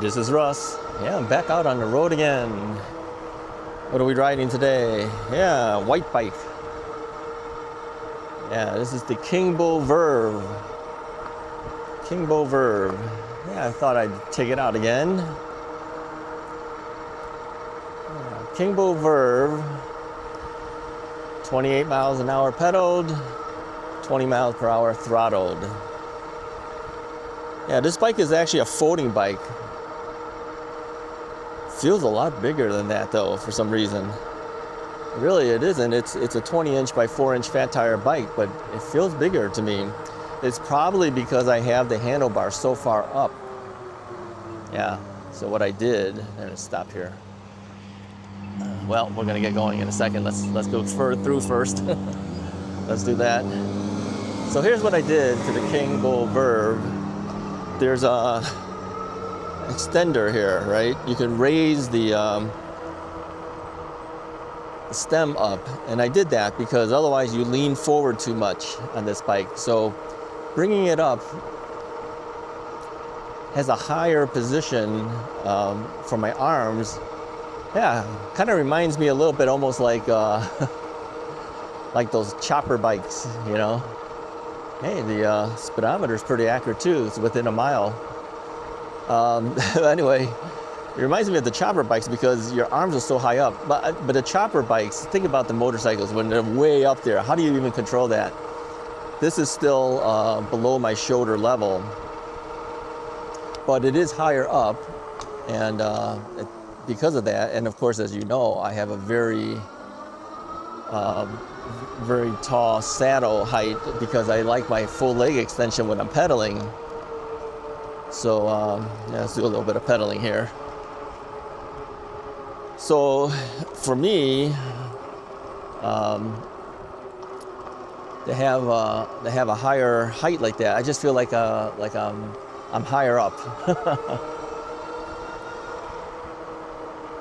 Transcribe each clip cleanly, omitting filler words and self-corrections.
this is Russ. Yeah, I'm back out on the road again. What are we riding today? Yeah, white bike. Yeah, this is the Kingbo Verve. Kingbo Verve. Yeah, I thought I'd take it out again. Kingbo Verve. 28 miles an hour pedaled, 20 miles per hour throttled. Yeah, this bike is actually a folding bike. Feels a lot bigger than that though, for some reason. Really, it isn't. It's a 20-inch by 4-inch fat tire bike, but it feels bigger to me. It's probably because I have the handlebar so far up. Yeah, so what I did, I'm gonna stop here. Well, we're gonna get going in a second. Let's go through first. Let's do that. So here's what I did to the Kingbo Verve. There's a extender here, right? You can raise the stem up, and I did that because otherwise you lean forward too much on this bike. So bringing it up has a higher position for my arms. Yeah, kind of reminds me a little bit almost like like those chopper bikes, you know. Hey, the speedometer is pretty accurate too. It's within a mile. Anyway, it reminds me of the chopper bikes because your arms are so high up. But the chopper bikes, think about the motorcycles when they're way up there. How do you even control that? This is still below my shoulder level, but it is higher up, and because of that, and of course, as you know, I have a very tall saddle height because I like my full leg extension when I'm pedaling. So yeah, let's do a little bit of pedaling here. So for me, to have a higher height like that, I just feel like I'm higher up.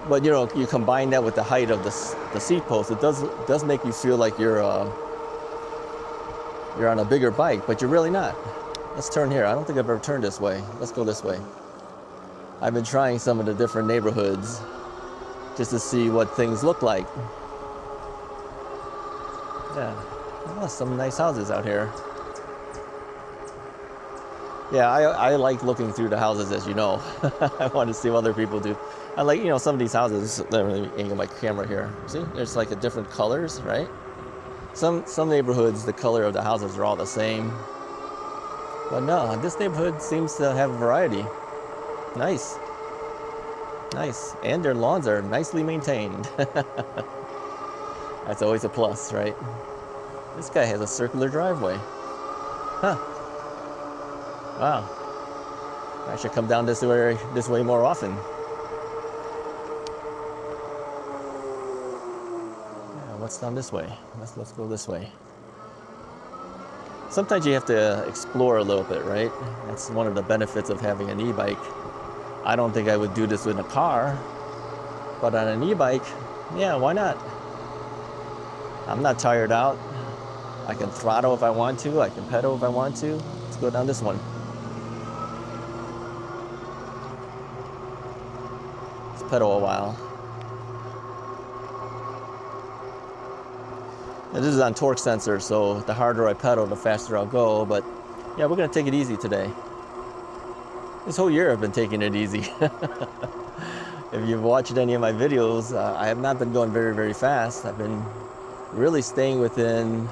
But you know, you combine that with the height of the seat post, it does make you feel like you're on a bigger bike, but you're really not. Let's turn here. I don't think I've ever turned this way. Let's go this way. I've been trying some of the different neighborhoods just to see what things look like. Yeah, oh, some nice houses out here. Yeah, I like looking through the houses, as you know. I want to see what other people do. I like, you know, some of these houses. Let me angle my camera here. See, there's like a different colors, right? Some neighborhoods, the color of the houses are all the same. But no, this neighborhood seems to have a variety. Nice. Nice. And their lawns are nicely maintained. That's always a plus, right? This guy has a circular driveway. Huh. Wow. I should come down this way more often. Yeah, what's down this way? Let's go this way. Sometimes you have to explore a little bit, right? That's one of the benefits of having an e-bike. I don't think I would do this in a car, but on an e-bike, yeah, why not? I'm not tired out. I can throttle if I want to. I can pedal if I want to. Let's go down this one. Let's pedal a while. And this is on torque sensor, so the harder I pedal, the faster I'll go. But yeah, we're gonna take it easy today. This whole year I've been taking it easy. If you've watched any of my videos, I have not been going very, very fast. I've been really staying within,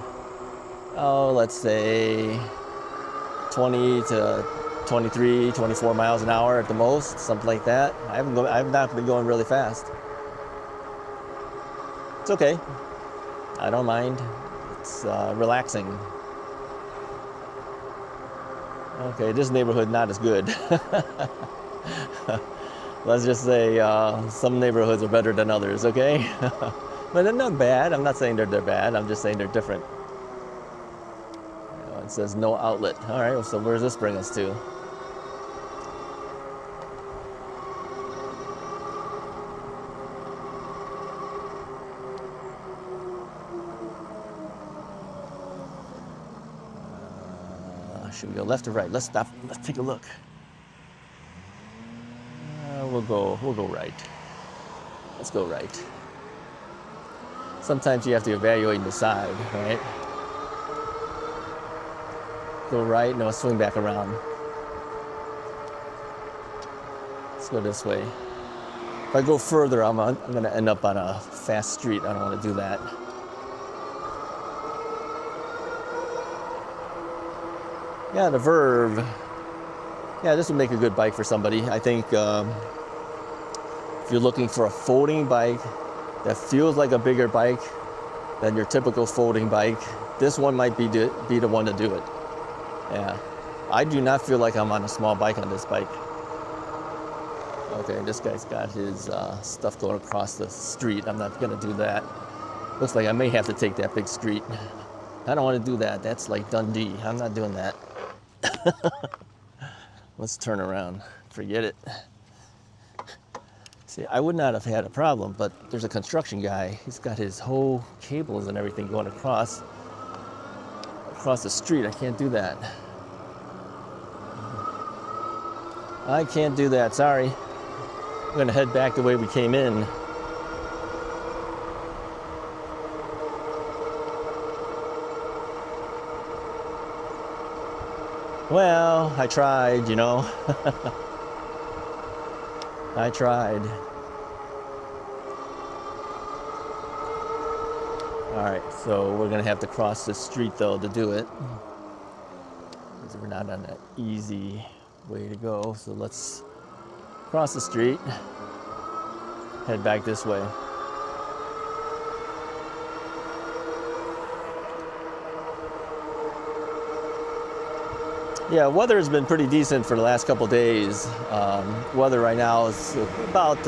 let's say 20 to 23, 24 miles an hour at the most, something like that. I've not been going really fast. It's okay. I don't mind. It's relaxing. Okay, this neighborhood not as good. Let's just say some neighborhoods are better than others, okay? But they're not bad. I'm not saying they're bad. I'm just saying they're different. It says no outlet. All right, so where does this bring us to? Should we go left or right? Let's stop. Let's take a look. We'll go right. Let's go right. Sometimes you have to evaluate and decide, right? Go right, no, swing back around. Let's go this way. If I go further, I'm gonna end up on a fast street. I don't want to do that. Yeah, the Verve. Yeah, this would make a good bike for somebody. I think if you're looking for a folding bike that feels like a bigger bike than your typical folding bike, this one might be the one to do it. Yeah, I do not feel like I'm on a small bike on this bike. Okay, this guy's got his stuff going across the street. I'm not gonna do that. Looks like I may have to take that big street. I don't want to do that. That's like Dundee. I'm not doing that. Let's turn around. Forget it. See, I would not have had a problem, but there's a construction guy. He's got his whole cables and everything going across the street. I can't do that. I can't do that. Sorry. I'm gonna head back the way we came in. Well, I tried, you know. I tried. All right, so we're gonna have to cross the street though to do it. Because we're not on an easy way to go. So let's cross the street, head back this way. Yeah, weather has been pretty decent for the last couple days. Weather right now is about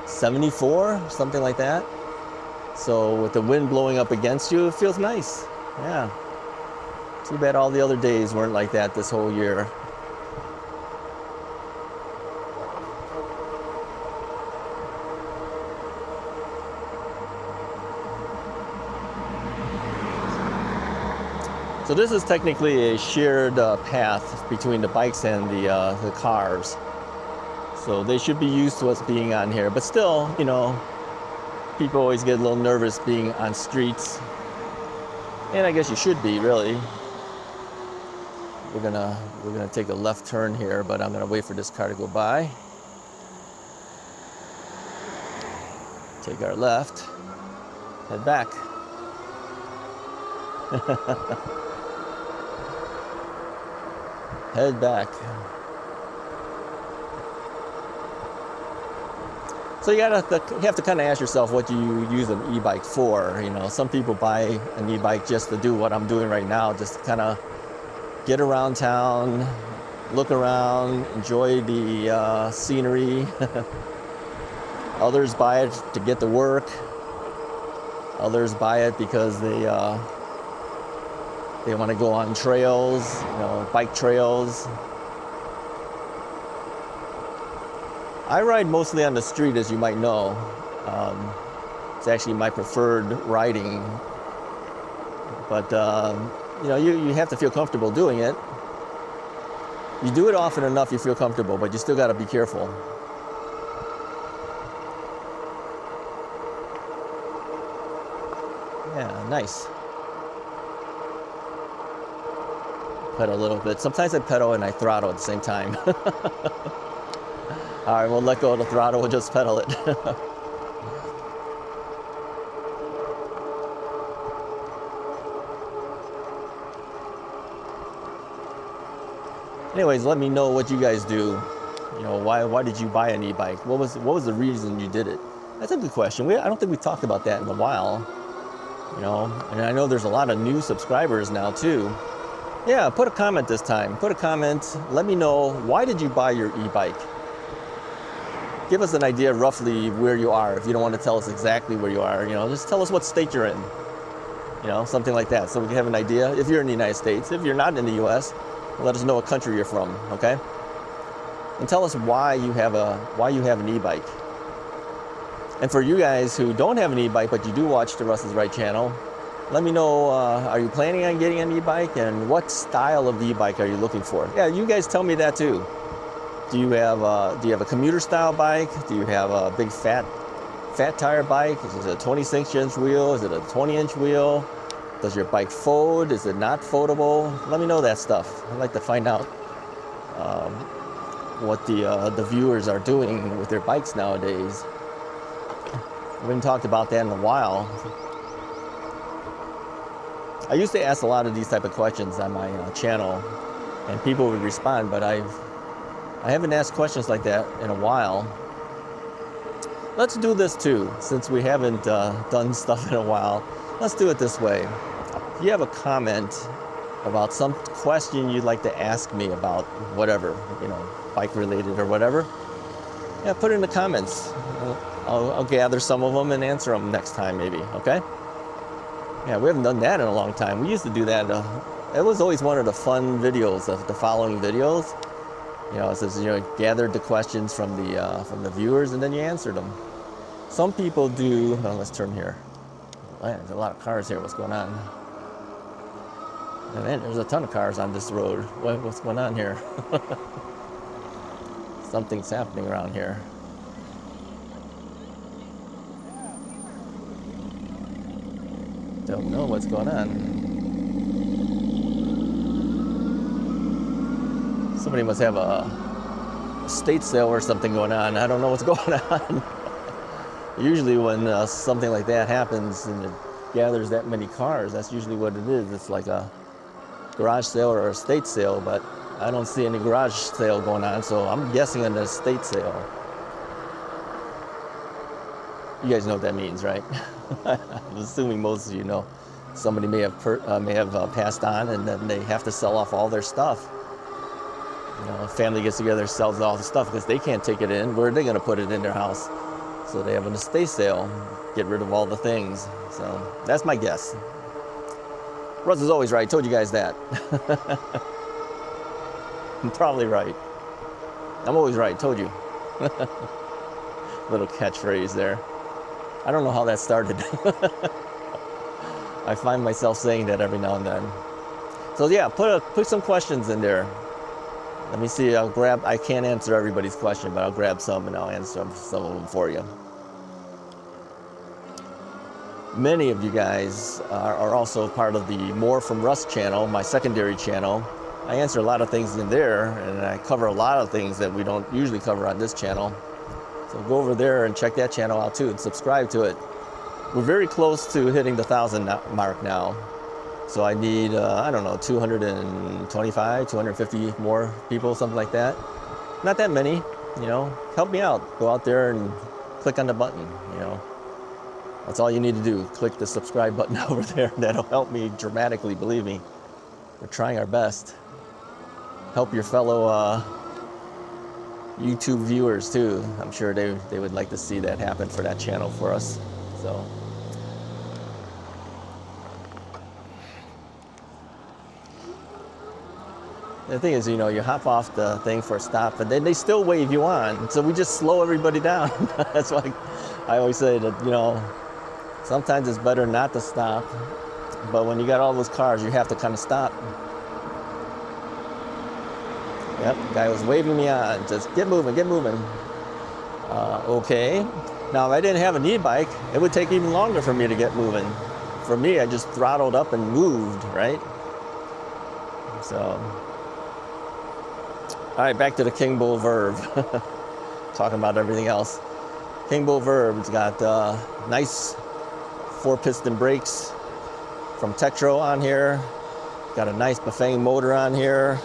74, something like that. So with the wind blowing up against you, it feels nice. Yeah. Too bad all the other days weren't like that this whole year. So this is technically a shared path between the bikes and the cars. So they should be used to us being on here. But still, you know, people always get a little nervous being on streets. And I guess you should be, really. We're gonna take a left turn here, but I'm gonna wait for this car to go by. Take our left, head back. Head back. So you have to kind of ask yourself what you use an e-bike for. You know, some people buy an e-bike just to do what I'm doing right now, just to kind of get around town, look around, enjoy the scenery. Others buy it to get to work. Others buy it because they want to go on trails, you know, bike trails. I ride mostly on the street, as you might know. It's actually my preferred riding. But, you know, you have to feel comfortable doing it. You do it often enough, you feel comfortable, but you still got to be careful. Yeah, nice. Pedal a little bit. Sometimes I pedal and I throttle at the same time. All right, we'll let go of the throttle, we'll just pedal it. Anyways, let me know what you guys do. You know, why did you buy an e-bike? What was the reason you did it? That's a good question. I don't think we talked about that in a while. You know, and I know there's a lot of new subscribers now too. Yeah, put a comment this time. Put a comment. Let me know, why did you buy your e-bike? Give us an idea roughly where you are. If you don't want to tell us exactly where you are, you know, just tell us what state you're in. You know, something like that, so we can have an idea. If you're in the United States, if you're not in the US, let us know what country you're from, okay? And tell us why you have an e-bike. And for you guys who don't have an e-bike, but you do watch the Russ's Ride channel, let me know, are you planning on getting an e-bike, and what style of e-bike are you looking for? Yeah, you guys tell me that too. Do you have a commuter style bike? Do you have a big fat tire bike? Is it a 26-inch wheel? Is it a 20-inch wheel? Does your bike fold? Is it not foldable? Let me know that stuff. I'd like to find out what the viewers are doing with their bikes nowadays. We haven't talked about that in a while. I used to ask a lot of these type of questions on my channel, and people would respond, but I haven't asked questions like that in a while. Let's do this too, since we haven't done stuff in a while. Let's do it this way. If you have a comment about some question you'd like to ask me about whatever, you know, bike related or whatever, yeah, put it in the comments. I'll gather some of them and answer them next time maybe, okay? Yeah, we haven't done that in a long time. We used to do that. It was always one of the fun videos, the following videos. You know, it says, you know, gathered the questions from the viewers and then you answered them. Some people do, oh, let's turn here. Man, there's a lot of cars here, what's going on? Man, there's a ton of cars on this road. What's going on here? Something's happening around here. Don't know what's going on. Somebody must have a estate sale or something going on. I don't know what's going on. Usually when something like that happens and it gathers that many cars, that's usually what it is. It's like a garage sale or a estate sale, but I don't see any garage sale going on, so I'm guessing an estate sale. You guys know what that means, right? I'm assuming most of you know. Somebody may have passed on, and then they have to sell off all their stuff. You know, a family gets together, sells all the stuff because they can't take it in. Where are they going to put it in their house? So they have an estate sale, get rid of all the things. So that's my guess. Russ is always right. Told you guys that. I'm probably right. I'm always right. Told you. Little catchphrase there. I don't know how that started. I find myself saying that every now and then. So yeah, put some questions in there. Let me see, I can't answer everybody's question, but I'll grab some and I'll answer some of them for you. Many of you guys are also part of the More from Russ channel, my secondary channel. I answer a lot of things in there, and I cover a lot of things that we don't usually cover on this channel. So go over there and check that channel out too and subscribe to it. We're very close to hitting the 1,000 mark now. So I need, I don't know, 225, 250 more people, something like that. Not that many, you know, help me out. Go out there and click on the button, you know. That's all you need to do. Click the subscribe button over there. That'll help me dramatically, believe me. We're trying our best. Help your fellow YouTube viewers too. I'm sure they would like to see that happen for that channel for us. So. The thing is, you know, you hop off the thing for a stop, and then they still wave you on. So we just slow everybody down. That's why I always say that, you know, sometimes it's better not to stop. But when you got all those cars, you have to kind of stop. Yep, the guy was waving me on. Just get moving, get moving. Okay. Now, if I didn't have an e-bike, it would take even longer for me to get moving. For me, I just throttled up and moved, right? So. All right, back to the Kingbo Verve. Talking about everything else. Kingbo Verve, it's got nice 4-piston brakes from Tektro on here. Got a nice Bafang motor on here.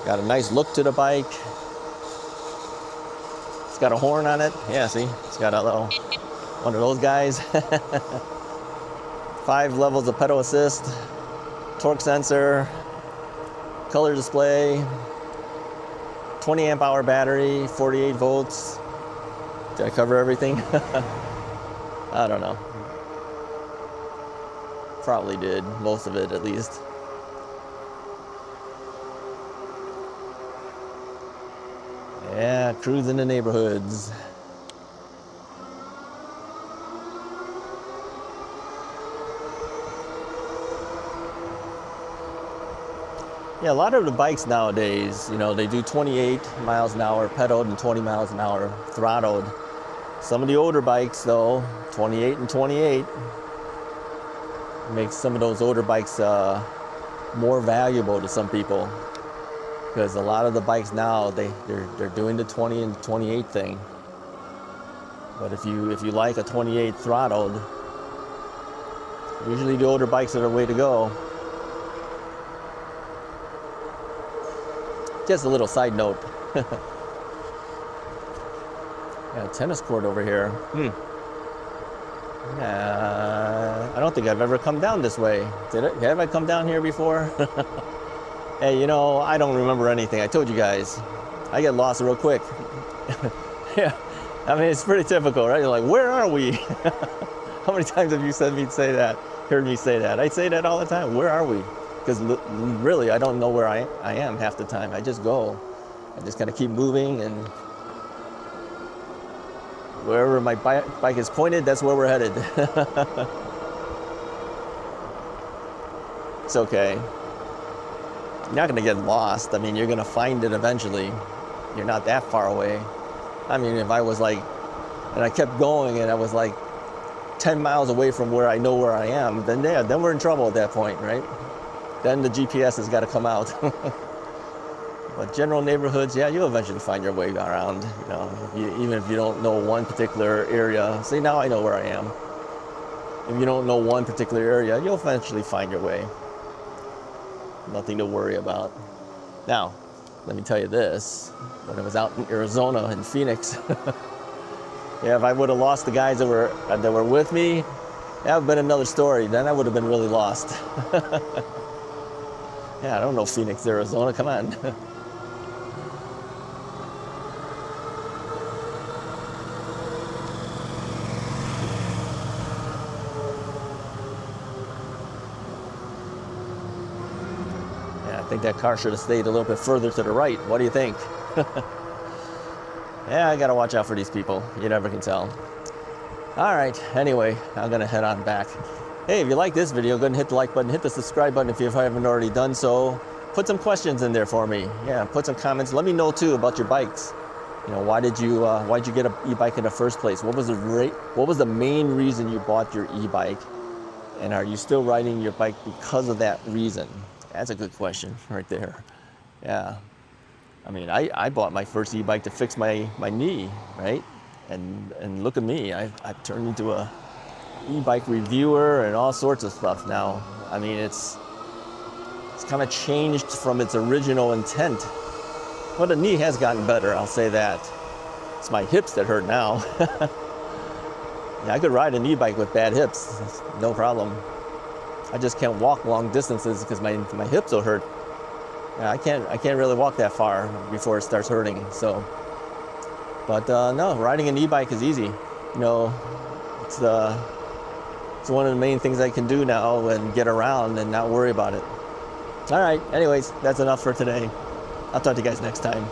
Got a nice look to the bike. It's got a horn on it. Yeah, see? It's got a little one of those guys. 5 levels of pedal assist, torque sensor, color display, 20 amp hour battery, 48 volts. Did I cover everything? I don't know. Probably did, most of it at least. Yeah, cruising the neighborhoods. Yeah, a lot of the bikes nowadays, you know, they do 28 miles an hour pedaled and 20 miles an hour throttled. Some of the older bikes, though, 28 and 28, makes some of those older bikes more valuable to some people, because a lot of the bikes now they're doing the 20 and 28 thing. But if you like a 28 throttled, usually the older bikes are the way to go. Just a little side note. Yeah, tennis court over here. I don't think I've ever come down this way. Have I come down here before? Hey, you know, I don't remember anything. I told you guys, I get lost real quick. Yeah, I mean, it's pretty typical, right? You're like, where are we? How many times have you heard me say that? I say that all the time. Where are we? Because really, I don't know where I am half the time. I just go. I just kind of keep moving, and wherever my bike is pointed, that's where we're headed. It's okay. You're not going to get lost. I mean, you're going to find it eventually. You're not that far away. I mean, if I was like, and I kept going and I was like 10 miles away from where I know where I am, then we're in trouble at that point, right? Then the GPS has got to come out. But general neighborhoods, yeah, you'll eventually find your way around. You know, even if you don't know one particular area. See, now I know where I am. If you don't know one particular area, you'll eventually find your way. Nothing to worry about. Now, let me tell you this. When I was out in Arizona, in Phoenix, yeah, if I would have lost the guys that were with me, that would have been another story. Then I would have been really lost. Yeah, I don't know Phoenix, Arizona. Come on. Yeah, I think that car should have stayed a little bit further to the right. What do you think? Yeah, I gotta watch out for these people. You never can tell. All right, anyway, I'm gonna head on back. Hey, if you like this video, go ahead and hit the like button, hit the subscribe button if you haven't already done so. Put some questions in there for me. Yeah, put some comments. Let me know too about your bikes. You know, why'd you get an e-bike in the first place? What was the main reason you bought your e-bike? And are you still riding your bike because of that reason? That's a good question right there. Yeah. I mean, I bought my first e-bike to fix my knee, right? And look at me, I've turned into a e-bike reviewer and all sorts of stuff now. I mean, it's kind of changed from its original intent. Well, the knee has gotten better, I'll say that. It's my hips that hurt now. Yeah, I could ride an e-bike with bad hips, no problem. I just can't walk long distances because my hips will hurt. Yeah, I can't really walk that far before it starts hurting. So, but no, riding an e-bike is easy. You know, it's one of the main things I can do now and get around and not worry about it. All right, anyways, that's enough for today. I'll talk to you guys next time.